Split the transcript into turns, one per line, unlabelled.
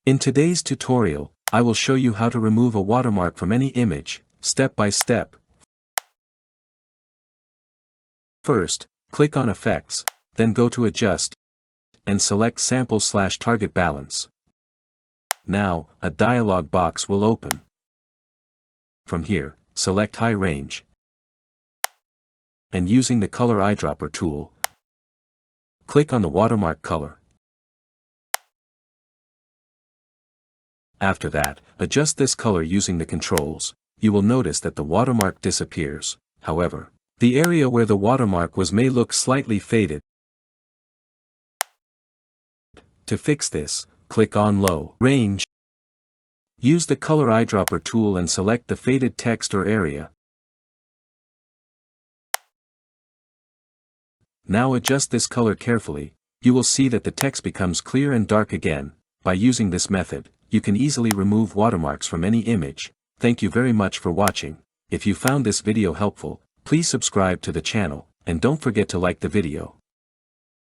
In today's tutorial, I will show you how to remove a watermark from any image, step by step. First, click on Effects, then go to Adjust, and select Sample/Target Balance. Now, a dialog box will open. From here, select High Range, and using the Color Eyedropper tool, click on the watermark color. After that, adjust this color using the controls. You will notice that the watermark disappears. However, the area where the watermark was may look slightly faded. To fix this, click on Low Range. Use the Color Eyedropper tool and select the faded text or area. Now adjust this color carefully. You will see that the text becomes clear and dark again. By using this method, you can easily remove watermarks from any image. Thank you very much for watching. If you found this video helpful, please subscribe to the channel, and don't forget to like the video.